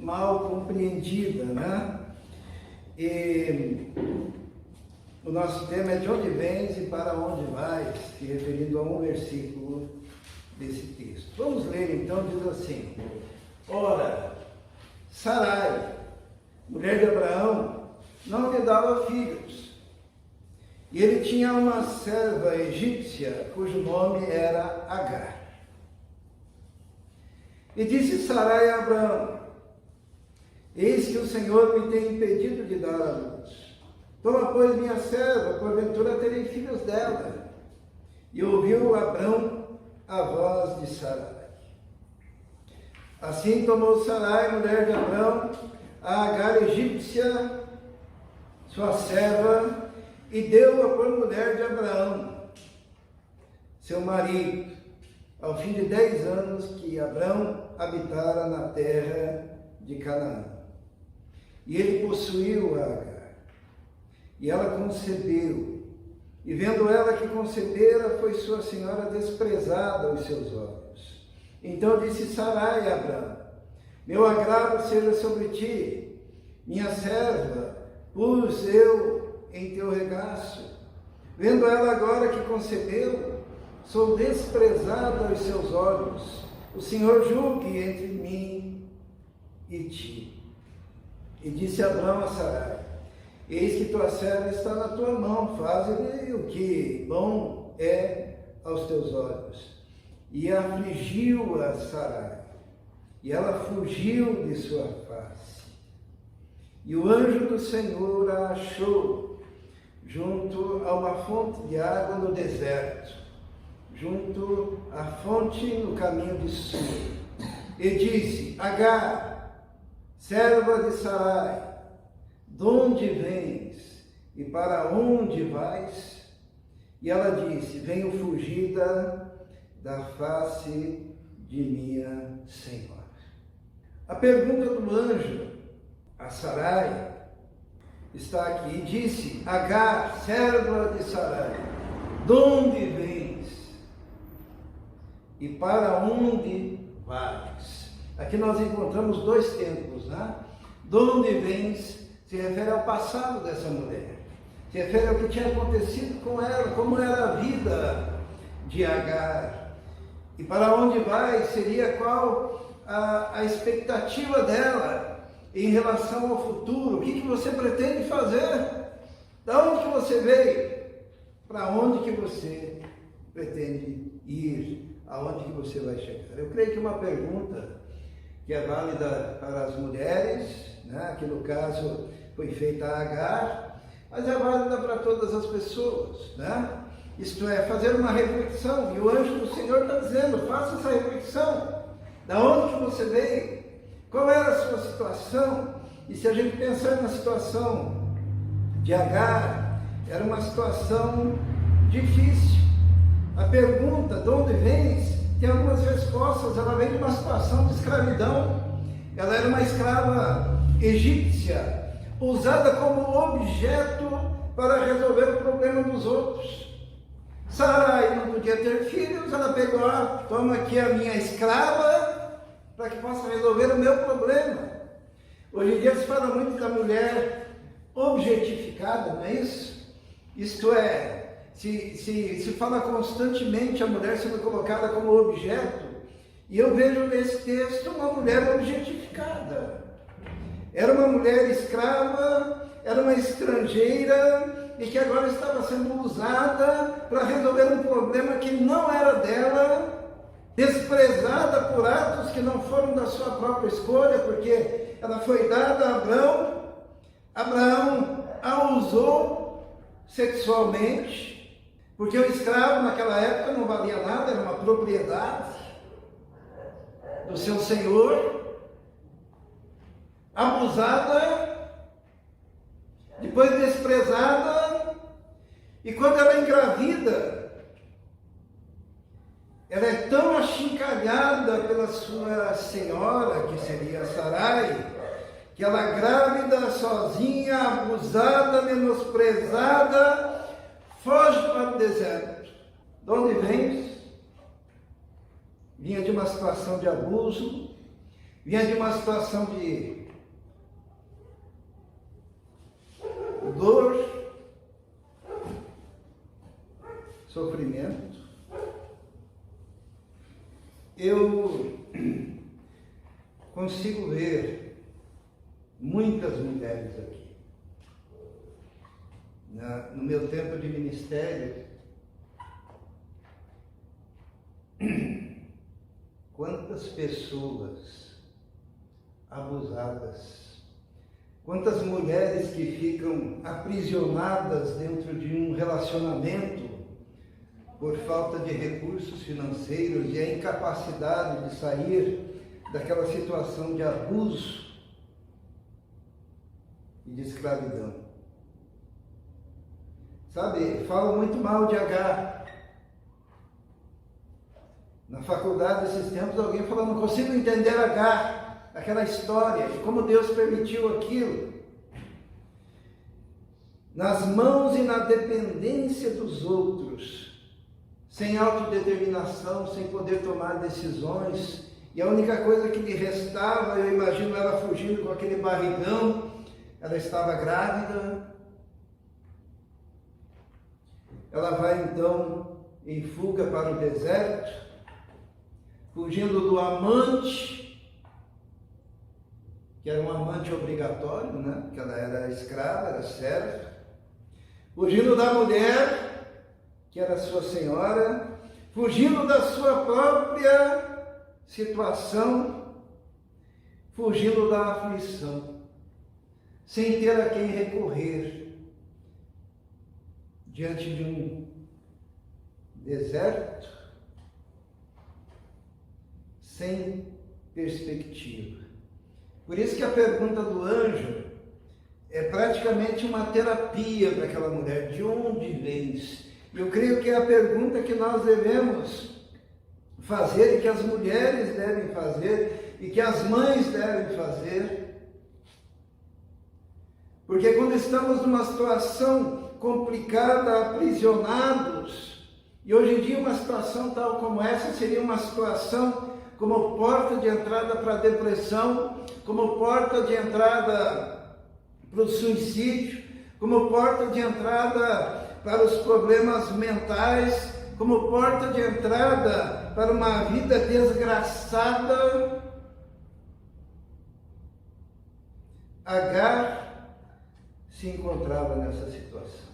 mal compreendida, né? E o nosso tema é de onde vens e para onde vais, se referindo a um versículo desse texto. Vamos ler então, diz assim: ora, Sarai, mulher de Abraão, não lhe dava filhos, e ele tinha uma serva egípcia, cujo nome era Agar. E disse Sarai a Abraão: eis que o Senhor me tem impedido de dar a luz. Toma, pois, minha serva, porventura terei filhos dela. E ouviu Abrão a voz de Sarai. Assim tomou Sarai, mulher de Abrão, a Agar egípcia, sua serva, e deu-a por mulher de Abraão, seu marido, ao fim de 10 anos que Abrão habitara na terra de Canaã. E ele possuiu a Agar, e ela concebeu. E vendo ela que concebera, foi sua senhora desprezada aos seus olhos. Então disse Sarai a Abrão: meu agrado seja sobre ti, minha serva, pus eu em teu regaço. Vendo ela agora que concebeu, sou desprezada aos seus olhos. O Senhor julgue entre mim e ti. E disse Abrão a Sarai: eis que tua serva está na tua mão, faze-lhe o que bom é aos teus olhos. E afligiu a Sarai, e ela fugiu de sua face. E o anjo do Senhor a achou junto a uma fonte de água no deserto, junto à fonte no caminho de sul. E disse: Agar, serva de Sarai, de onde vens e para onde vais? E ela disse: venho fugida da face de minha senhora. A pergunta do anjo a Sarai está aqui. Disse: Agar, serva de Sarai, de onde vens e para onde vais? Aqui nós encontramos dois tempos, né? De onde vens se refere ao passado dessa mulher, se refere ao que tinha acontecido com ela, como era a vida de Agar. E para onde vai seria qual a expectativa dela em relação ao futuro. O que você pretende fazer? Da onde que você veio? Para onde que você pretende ir? Aonde que você vai chegar? Eu creio que uma pergunta que é válida para as mulheres, né, que no caso foi feita a Agar, mas é válida para todas as pessoas, né? Isto é, fazer uma reflexão, e o anjo do Senhor está dizendo: faça essa reflexão. Da onde que você veio? Qual era a sua situação? E se a gente pensar na situação de Agar, era uma situação difícil. A pergunta, de onde vens, tem algumas respostas. Ela vem de uma situação de escravidão. Ela era uma escrava egípcia, usada como objeto para resolver o problema dos outros. Sarai não podia ter filhos, ela pegou: toma aqui a minha escrava, para que possa resolver o meu problema. Hoje em dia se fala muito da mulher objetificada, não é isso? Isto é, se fala constantemente a mulher sendo colocada como objeto, e eu vejo nesse texto uma mulher objetificada. Era uma mulher escrava, era uma estrangeira, e que agora estava sendo usada para resolver um problema que não era dela, desprezada por atos que não foram da sua própria escolha, porque ela foi dada a Abrão. Abraão a usou sexualmente, porque o escravo naquela época não valia nada, era uma propriedade do seu senhor. Abusada, depois desprezada, e quando ela engravida, ela é tão achincalhada pela sua senhora, que seria Sarai, que ela grávida, sozinha, abusada, menosprezada, foge para o deserto. De onde vens? Vinha de uma situação de abuso, vinha de uma situação de dor, sofrimento. Eu consigo ver muitas mulheres aqui. No meu tempo de ministério, quantas pessoas abusadas, quantas mulheres que ficam aprisionadas dentro de um relacionamento por falta de recursos financeiros e a incapacidade de sair daquela situação de abuso e de escravidão. Sabe, falam muito mal de Agar. Na faculdade, esses tempos, alguém falou, não consigo entender Agar, aquela história, de como Deus permitiu aquilo. Nas mãos e na dependência dos outros, sem autodeterminação, sem poder tomar decisões, e a única coisa que lhe restava, eu imagino ela fugindo com aquele barrigão, ela estava grávida. Ela vai então em fuga para o deserto, fugindo do amante, que era um amante obrigatório, né? Porque ela era escrava, era serva, fugindo da mulher, que era sua senhora, fugindo da sua própria situação, fugindo da aflição, sem ter a quem recorrer, diante de um deserto, sem perspectiva. Por isso que a pergunta do anjo é praticamente uma terapia para aquela mulher. De onde vens? Eu creio que é a pergunta que nós devemos fazer e que as mulheres devem fazer e que as mães devem fazer. Porque quando estamos numa situação complicada, aprisionados, e hoje em dia uma situação tal como essa seria uma situação como porta de entrada para a depressão, como porta de entrada para o suicídio, como porta de entrada para os problemas mentais, como porta de entrada para uma vida desgraçada. Agar se encontrava nessa situação.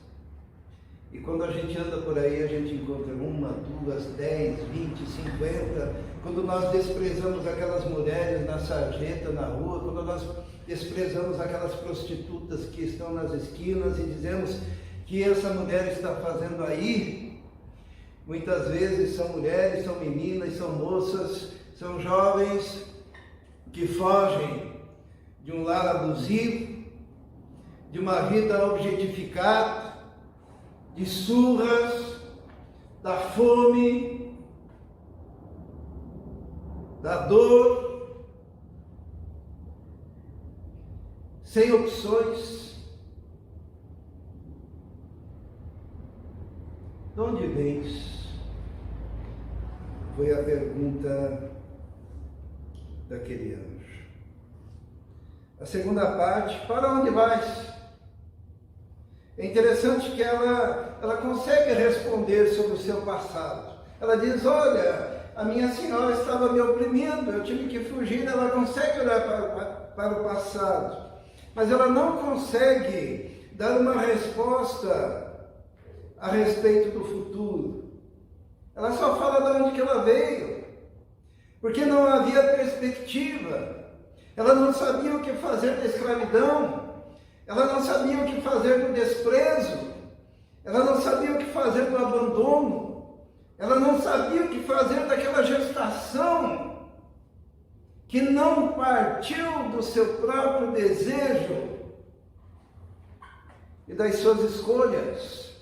E quando a gente anda por aí, a gente encontra 1, 2, 10, 20, 50. Quando nós desprezamos aquelas mulheres na sarjeta, na rua, quando nós desprezamos aquelas prostitutas que estão nas esquinas e dizemos que essa mulher está fazendo aí, muitas vezes são mulheres, são meninas, são moças, são jovens que fogem de um lar abusivo, de uma vida objetificada, de surras, da fome, da dor, sem opções. De onde vens? Foi a pergunta daquele anjo. A segunda parte, para onde vais? É interessante que ela consegue responder sobre o seu passado. Ela diz, olha, a minha senhora estava me oprimindo, eu tive que fugir. Ela consegue olhar para o passado, mas ela não consegue dar uma resposta a respeito do futuro. Ela só fala de onde que ela veio, porque não havia perspectiva. Ela não sabia o que fazer da escravidão. Ela não sabia o que fazer do desprezo, ela não sabia o que fazer do abandono, ela não sabia o que fazer daquela gestação que não partiu do seu próprio desejo e das suas escolhas.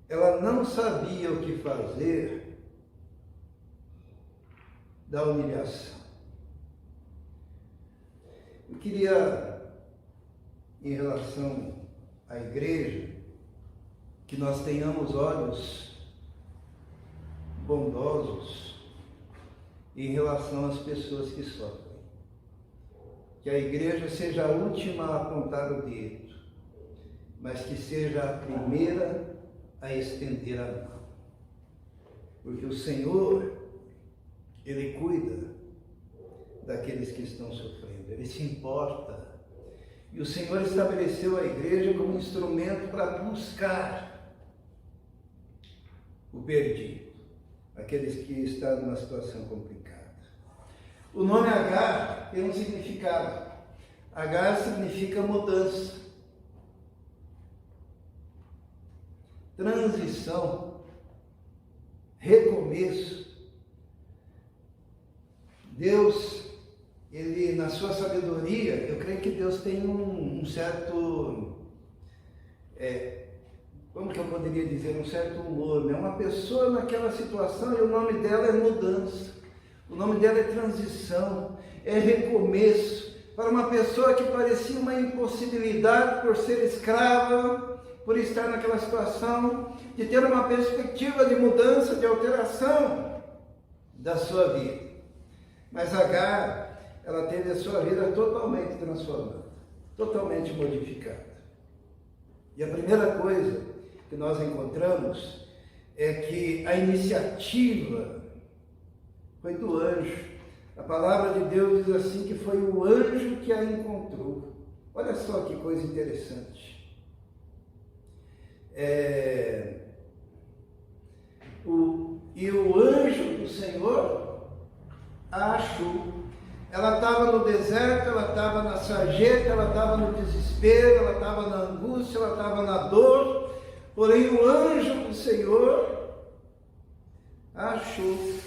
Ela não sabia o que fazer da humilhação. Eu queria, em relação à igreja, que nós tenhamos olhos bondosos em relação às pessoas que sofrem. Que a igreja seja a última a apontar o dedo, mas que seja a primeira a estender a mão. Porque o Senhor, Ele cuida daqueles que estão sofrendo, Ele se importa. E o Senhor estabeleceu a igreja como instrumento para buscar o perdido, aqueles que estão numa situação complicada. O nome Agar tem um significado. Agar significa mudança, transição, recomeço. Deus, Ele, na sua sabedoria, eu creio que Deus tem um certo, como que eu poderia dizer, um certo humor, né? Uma pessoa naquela situação e o nome dela é mudança, o nome dela é transição, é recomeço. Para uma pessoa que parecia uma impossibilidade por ser escrava, por estar naquela situação, de ter uma perspectiva de mudança, de alteração da sua vida. Mas Agar, ela teve a sua vida totalmente transformada, totalmente modificada. E a primeira coisa que nós encontramos é que a iniciativa foi do anjo. A palavra de Deus diz assim que foi o anjo que a encontrou. Olha só que coisa interessante. E o anjo do Senhor a achou. Ela estava no deserto, ela estava na sarjeta, ela estava no desespero, ela estava na angústia, ela estava na dor, porém o anjo do Senhor a achou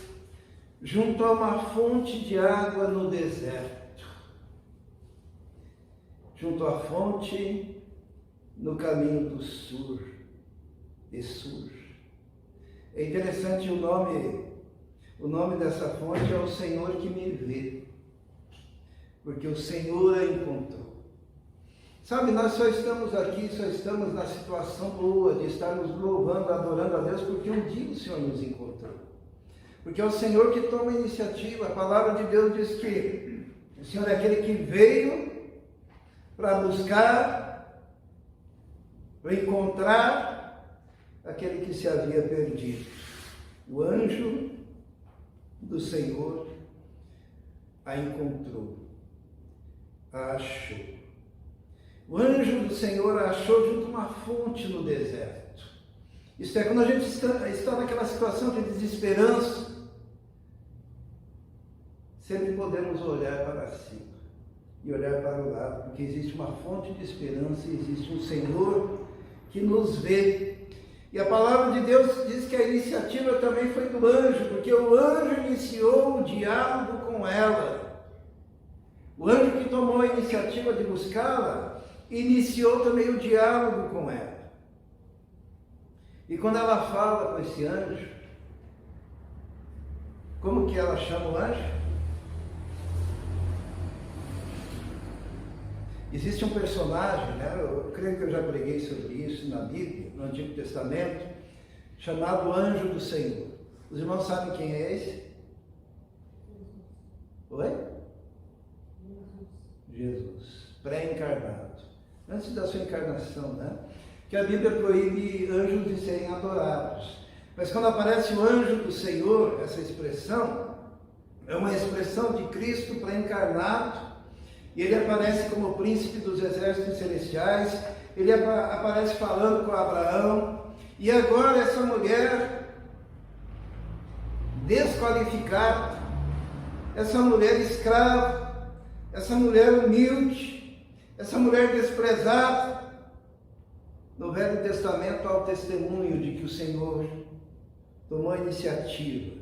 junto a uma fonte de água no deserto, junto à fonte no caminho do Sur, de Sur. É interessante o nome dessa fonte é o Senhor que me vê, porque o Senhor a encontrou. Sabe, nós só estamos aqui, só estamos na situação boa de estarmos louvando, adorando a Deus, porque um dia o Senhor nos encontrou. Porque é o Senhor que toma a iniciativa. A palavra de Deus diz que o Senhor é aquele que veio para buscar, para encontrar aquele que se havia perdido. O anjo do Senhor a encontrou, a achou. O anjo do Senhor a achou junto a uma fonte no deserto. Isto é, quando a gente está naquela situação de desesperança, sempre podemos olhar para cima e olhar para o lado, porque existe uma fonte de esperança e existe um Senhor que nos vê. E a palavra de Deus diz que a iniciativa também foi do anjo, porque o anjo iniciou o diálogo com ela. O anjo que tomou a iniciativa de buscá-la, iniciou também o diálogo com ela. E quando ela fala com esse anjo, como que ela chama o anjo? Existe um personagem, né? Eu creio que eu já preguei sobre isso na Bíblia, no Antigo Testamento, chamado Anjo do Senhor. Os irmãos sabem quem é esse? Oi? Jesus, pré-encarnado. Antes da sua encarnação, né? Que a Bíblia proíbe anjos de serem adorados. Mas quando aparece o anjo do Senhor, essa expressão, é uma expressão de Cristo pré-encarnado, e ele aparece como o príncipe dos exércitos celestiais, ele aparece falando com Abraão, e agora essa mulher desqualificada, essa mulher escrava, essa mulher humilde, essa mulher desprezada, no Velho Testamento há o testemunho de que o Senhor tomou a iniciativa,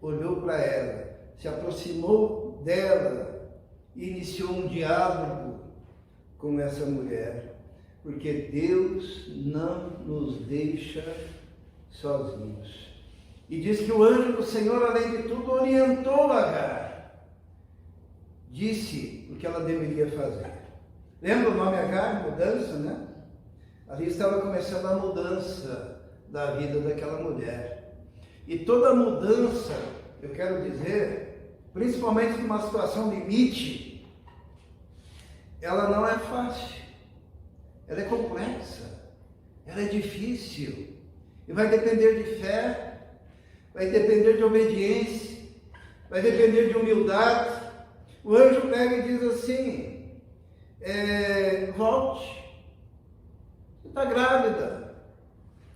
olhou para ela, se aproximou dela e iniciou um diálogo com essa mulher, porque Deus não nos deixa sozinhos. E diz que o anjo do Senhor, além de tudo, orientou Agar, disse o que ela deveria fazer. Lembra o nome Agar? Mudança, né? Ali estava começando a mudança da vida daquela mulher. E toda mudança, eu quero dizer, principalmente numa situação limite, ela não é fácil, ela é complexa, ela é difícil, e vai depender de fé, vai depender de obediência, vai depender de humildade. O anjo pega e diz assim, volte, você está grávida,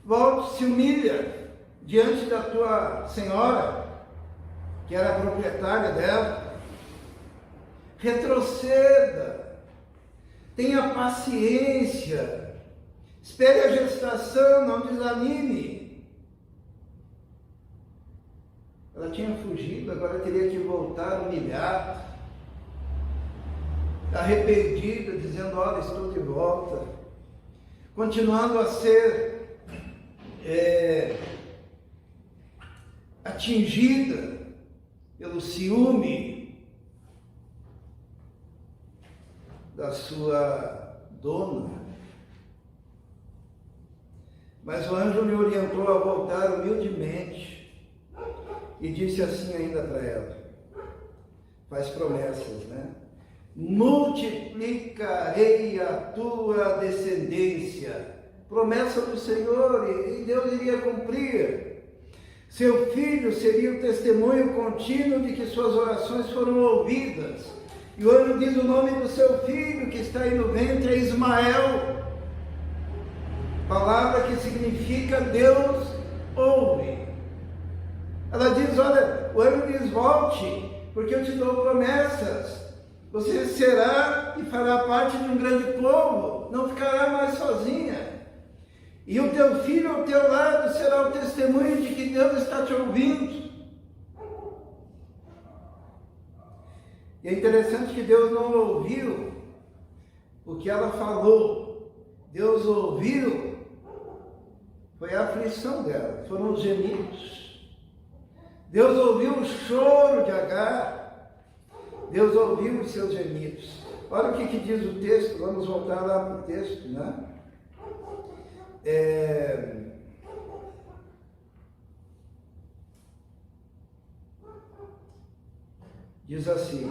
volte, se humilha diante da tua senhora, que era a proprietária dela, retroceda, tenha paciência, espere a gestação, não desanime. Ela tinha fugido, agora teria que voltar humilhada, arrependida, dizendo, olha, estou de volta, continuando a ser atingida pelo ciúme da sua dona. Mas o anjo me orientou a voltar humildemente e disse assim ainda para ela, faz promessas, né? Multiplicarei a tua descendência. Promessa do Senhor, e Deus iria cumprir. Seu filho seria o testemunho contínuo de que suas orações foram ouvidas. E o anjo diz o nome do seu filho que está aí no ventre, é Ismael. Palavra que significa Deus ouve. Ela diz, olha, o anjo diz, volte, porque eu te dou promessas. Você será e fará parte de um grande povo, não ficará mais sozinha. E o teu filho ao teu lado será o testemunho de que Deus está te ouvindo. E é interessante que Deus não ouviu o que ela falou. Deus ouviu, foi a aflição dela, foram os gemidos. Deus ouviu o choro de Agar. Deus ouviu os seus gemidos. Olha o que diz o texto, vamos voltar lá para o texto, né? Diz assim,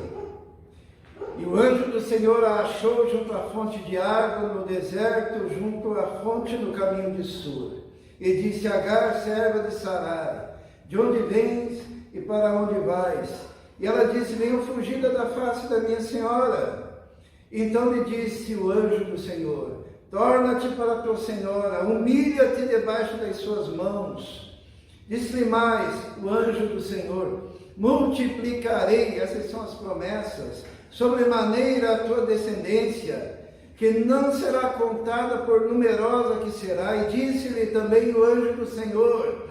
e o anjo do Senhor a achou junto à fonte de água no deserto, junto à fonte no caminho de Sur. E disse, Agar, serva de Sarai, de onde vens e para onde vais? E ela disse, venho fugida da face da minha senhora. Então lhe disse o anjo do Senhor, torna-te para a tua senhora, humilha-te debaixo das suas mãos. Disse-lhe mais o anjo do Senhor, multiplicarei, essas são as promessas, sobremaneira a tua descendência, que não será contada por numerosa que será. E disse-lhe também o anjo do Senhor,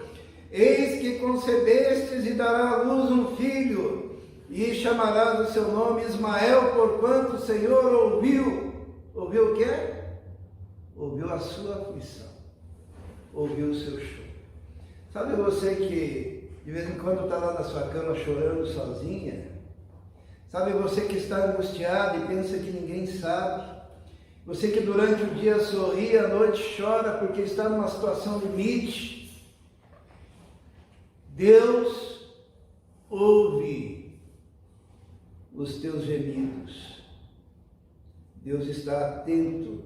eis que concebestes e dará à luz um filho, e chamarás o seu nome Ismael, porquanto o Senhor ouviu o quê? Ouviu a sua aflição, ouviu o seu choro. Sabe você que de vez em quando está lá na sua cama chorando sozinha? Sabe você que está angustiado e pensa que ninguém sabe? Você que durante o dia sorri, à noite chora porque está numa situação limite? Deus ouve os teus gemidos. Deus está atento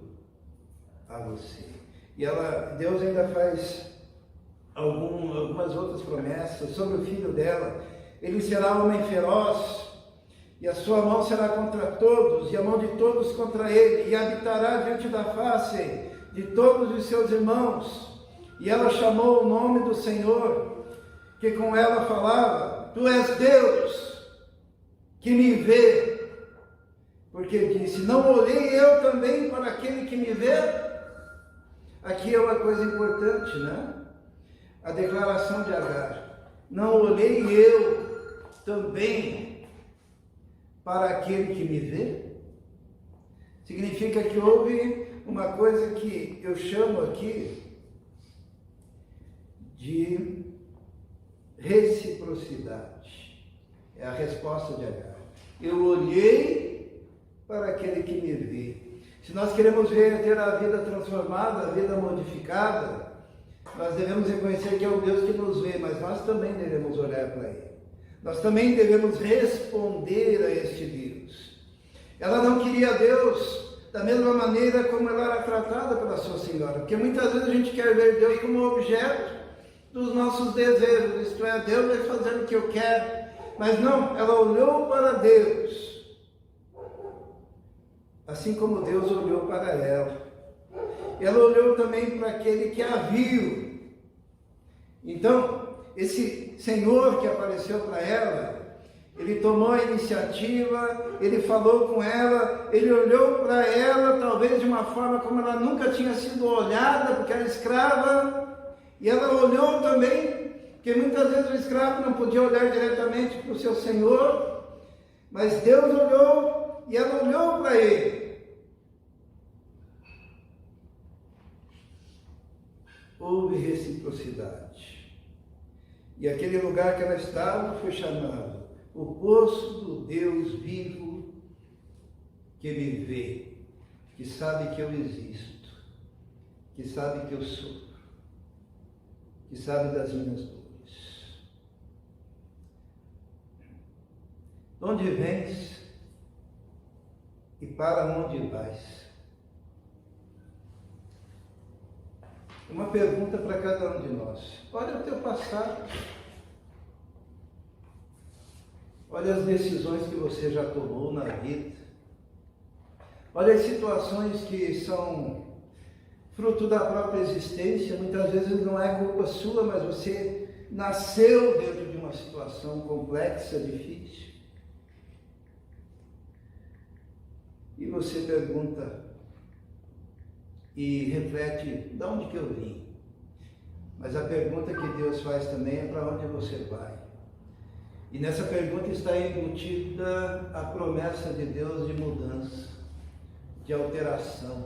a você. E Deus ainda faz algumas outras promessas sobre o filho dela. Ele será homem feroz, e a sua mão será contra todos, e a mão de todos contra ele, e habitará diante da face de todos os seus irmãos. E ela chamou o nome do Senhor, que com ela falava, tu és Deus, que me vê, porque disse, não olhei eu também para aquele que me vê? Aqui é uma coisa importante, né? A declaração de Agar, não olhei eu também para aquele que me vê? Significa que houve uma coisa que eu chamo aqui de reciprocidade. É a resposta de Agar. Eu olhei para aquele que me vê. Se nós queremos ter a vida transformada, a vida modificada, nós devemos reconhecer que é o Deus que nos vê, mas nós também devemos olhar para Ele. Nós também devemos responder a este Deus. Ela não queria Deus da mesma maneira como ela era tratada pela sua senhora, porque muitas vezes a gente quer ver Deus como objeto dos nossos desejos, isto é, Deus vai fazer o que eu quero, mas não, ela olhou para Deus, assim como Deus olhou para ela. Ela olhou também para aquele que a viu. Então, esse Senhor que apareceu para ela, ele tomou a iniciativa, ele falou com ela, ele olhou para ela, talvez de uma forma como ela nunca tinha sido olhada, porque era escrava, e ela olhou também, porque muitas vezes o escravo não podia olhar diretamente para o seu senhor, mas Deus olhou e ela olhou para ele. Houve reciprocidade. E aquele lugar que ela estava foi chamado o poço do Deus vivo que me vê, que sabe que eu existo, que sabe que eu sofro, que sabe das minhas dores. De onde vens e para onde vais? Uma pergunta para cada um de nós. Olha o teu passado. Olha as decisões que você já tomou na vida. Olha as situações que são fruto da própria existência. Muitas vezes não é culpa sua, mas você nasceu dentro de uma situação complexa, difícil. E você pergunta e reflete, de onde que eu vim? Mas a pergunta que Deus faz também é para onde você vai. E nessa pergunta está embutida a promessa de Deus de mudança, de alteração,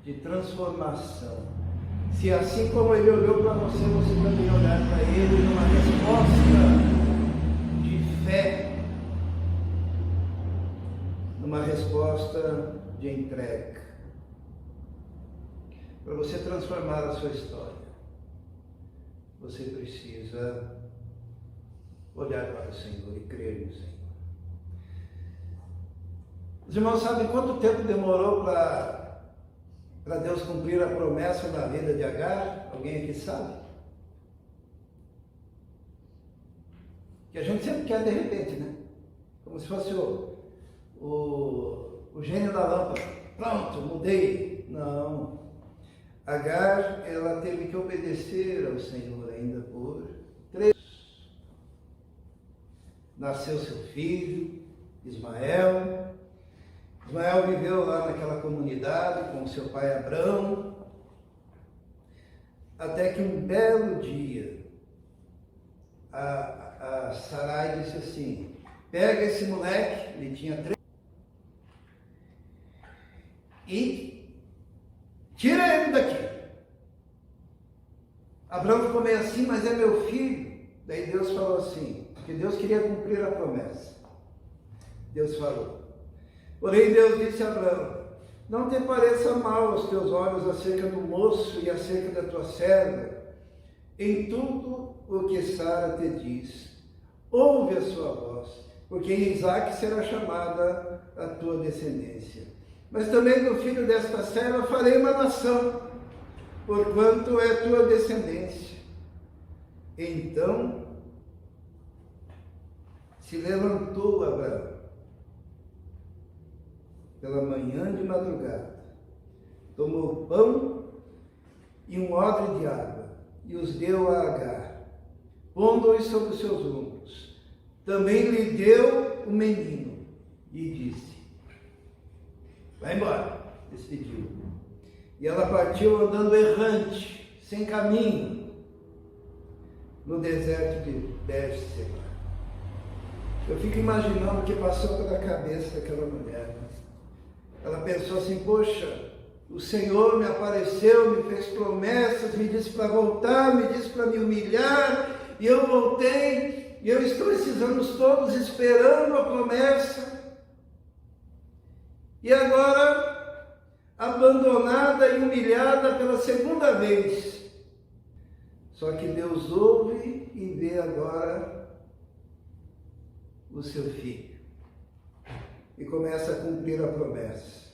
de transformação. Se assim como Ele olhou para você, você também olhar para Ele numa resposta de fé, numa resposta de entrega. Para você transformar a sua história, você precisa olhar para o Senhor e crer no Senhor. Os irmãos sabem quanto tempo demorou para Deus cumprir a promessa na vida de Agar? Alguém aqui sabe? Que a gente sempre quer de repente, né? Como se fosse o gênio da lâmpada. Pronto, mudei. Não. Agar, ela teve que obedecer ao Senhor ainda por 3 anos. Nasceu seu filho, Ismael. Ismael viveu lá naquela comunidade com seu pai Abrão, até que um belo dia, a Sarai disse assim, pega esse moleque, ele tinha 3 e tira ele daqui. Abraão ficou meio assim, mas é meu filho. Daí Deus falou assim, porque Deus queria cumprir a promessa. Deus falou. Porém Deus disse a Abraão, não te pareça mal aos teus olhos acerca do moço e acerca da tua serva, em tudo o que Sara te diz. Ouve a sua voz, porque em Isaque será chamada a tua descendência. Mas também do filho desta serva farei uma nação, porquanto é tua descendência. Então se levantou Abraão pela manhã de madrugada, tomou pão e um odre de água, e os deu a Agar, pondo-os sobre os seus ombros. Também lhe deu o menino, e disse, vai embora, despediu. E ela partiu andando errante, sem caminho, no deserto de Berseba. Eu fico imaginando o que passou pela cabeça daquela mulher. Ela pensou assim, poxa, o Senhor me apareceu, me fez promessas, me disse para voltar, me disse para me humilhar, e eu voltei, e eu estou esses anos todos esperando a promessa. E agora, abandonada e humilhada pela segunda vez. Só que Deus ouve e vê agora o seu filho e começa a cumprir a promessa.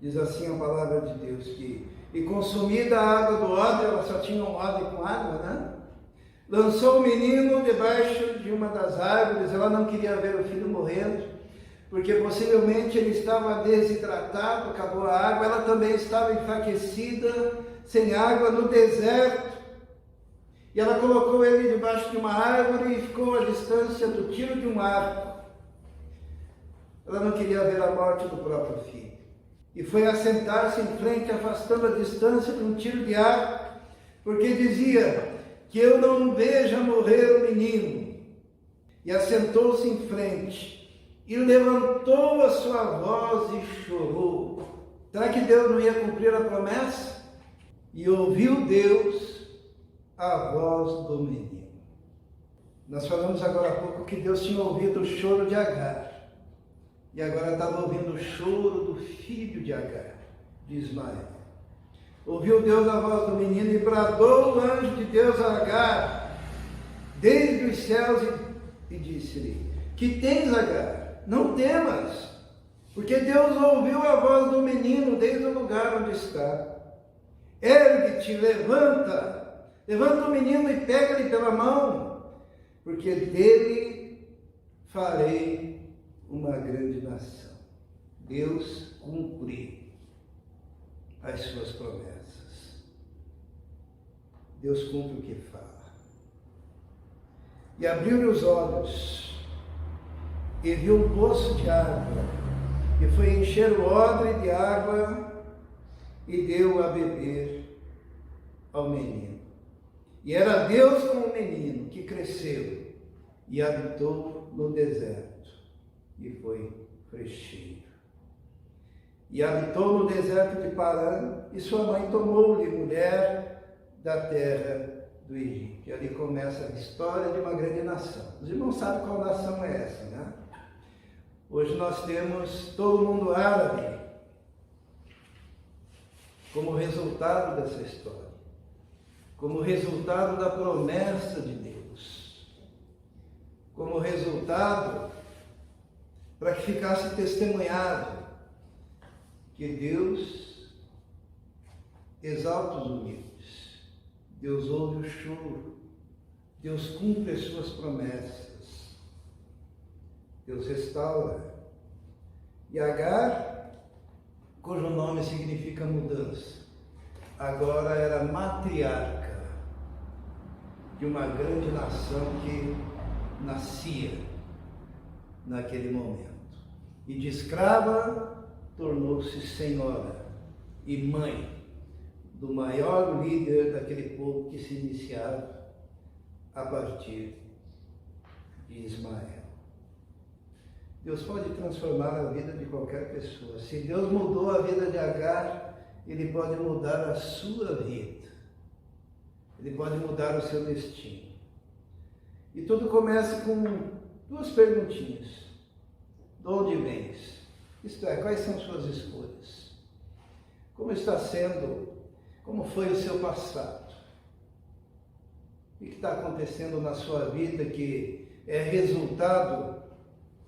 Diz assim a palavra de Deus que, e consumida a água do odre, ela só tinha um odre com água, né? Lançou o menino debaixo de uma das árvores. Ela não queria ver o filho morrendo, porque possivelmente ele estava desidratado, acabou a água. Ela também estava enfraquecida, sem água, no deserto. E ela colocou ele debaixo de uma árvore e ficou à distância do tiro de um arco. Ela não queria ver a morte do próprio filho. E foi assentar-se em frente, afastando a distância de um tiro de arco, porque dizia: que eu não veja morrer o menino. E assentou-se em frente, e levantou a sua voz e chorou. Será que Deus não ia cumprir a promessa? E ouviu Deus a voz do menino. Nós falamos agora há pouco que Deus tinha ouvido o choro de Agar. E agora estava ouvindo o choro do filho de Agar, de Ismael. Ouviu Deus a voz do menino e bradou o anjo de Deus a Agar desde os céus e disse-lhe: que tens, Agar? Não temas, porque Deus ouviu a voz do menino desde o lugar onde está. Ergue-te, levanta o menino e pega-lhe pela mão, porque dele farei uma grande nação. Deus cumpre as suas promessas. Deus cumpre o que fala. E abriu-lhe os olhos e viu um poço de água, e foi encher o odre de água e deu a beber ao menino. E era Deus com o menino, que cresceu e habitou no deserto e foi frecheiro. E habitou no deserto de Parã, e sua mãe tomou-lhe mulher da terra do Egito. E ali começa a história de uma grande nação. Os irmãos sabem qual nação é essa, né? Hoje nós temos todo mundo árabe como resultado dessa história, como resultado da promessa de Deus, como resultado para que ficasse testemunhado que Deus exalta os humildes, Deus ouve o choro, Deus cumpre as suas promessas, Deus restaura. E Agar, cujo nome significa mudança, agora era matriarca de uma grande nação que nascia naquele momento. E de escrava tornou-se senhora e mãe do maior líder daquele povo que se iniciava a partir de Ismael. Deus pode transformar a vida de qualquer pessoa. Se Deus mudou a vida de Agar, Ele pode mudar a sua vida. Ele pode mudar o seu destino. E tudo começa com duas perguntinhas. De onde vens? Isto é, quais são suas escolhas? Como está sendo? Como foi o seu passado? O que está acontecendo na sua vida que é resultado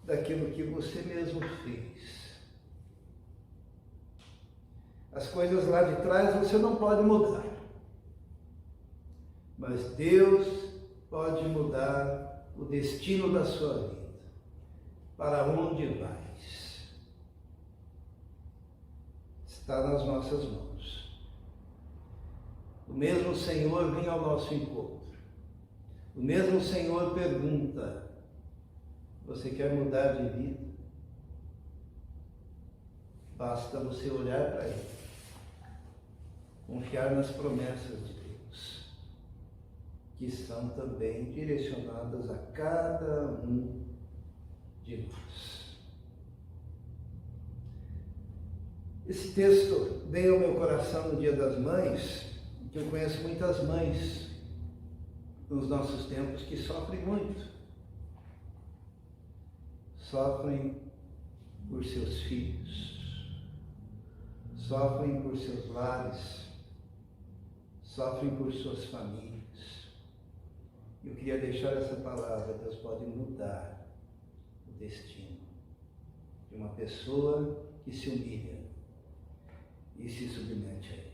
daquilo que você mesmo fez? As coisas lá de trás você não pode mudar, mas Deus pode mudar o destino da sua vida. Para onde vais? Está nas nossas mãos. O mesmo Senhor vem ao nosso encontro. O mesmo Senhor pergunta: você quer mudar de vida? Basta você olhar para Ele, confiar nas promessas de Deus, que são também direcionadas a cada um de nós. Esse texto veio ao meu coração no Dia das Mães, que eu conheço muitas mães nos nossos tempos que sofrem muito. Sofrem por seus filhos, sofrem por seus lares, sofrem por suas famílias. Eu queria deixar essa palavra: Deus pode mudar o destino de uma pessoa que se humilha e se submete a Ele.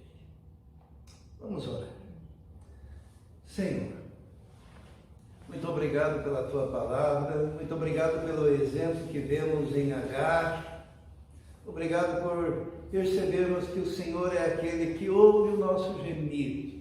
Vamos orar. Senhor, muito obrigado pela Tua palavra, muito obrigado pelo exemplo que vemos em Agar, obrigado por percebermos que o Senhor é aquele que ouve o nosso gemido,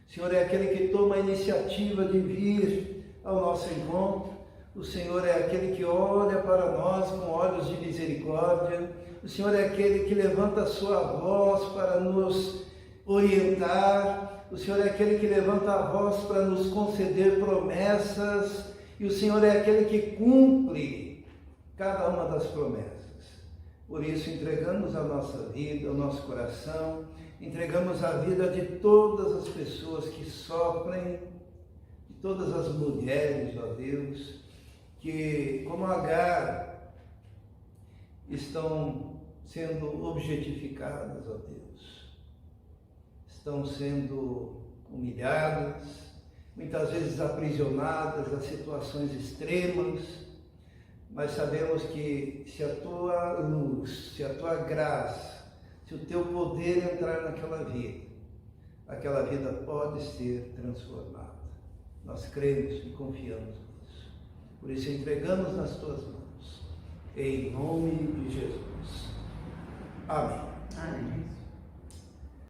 o Senhor é aquele que toma a iniciativa de vir ao nosso encontro, o Senhor é aquele que olha para nós com olhos de misericórdia, o Senhor é aquele que levanta a sua voz para nos orientar, o Senhor é aquele que levanta a voz para nos conceder promessas, e o Senhor é aquele que cumpre cada uma das promessas. Por isso entregamos a nossa vida, o nosso coração, entregamos a vida de todas as pessoas que sofrem, de todas as mulheres, ó Deus, que como Agar estão sendo objetificadas, ó Deus. Estão sendo humilhadas, muitas vezes aprisionadas a situações extremas, mas sabemos que se a Tua luz, se a Tua graça, se o Teu poder entrar naquela vida, aquela vida pode ser transformada. Nós cremos e confiamos nisso. Por isso entregamos nas Tuas mãos, em nome de Jesus. Amém. Amém.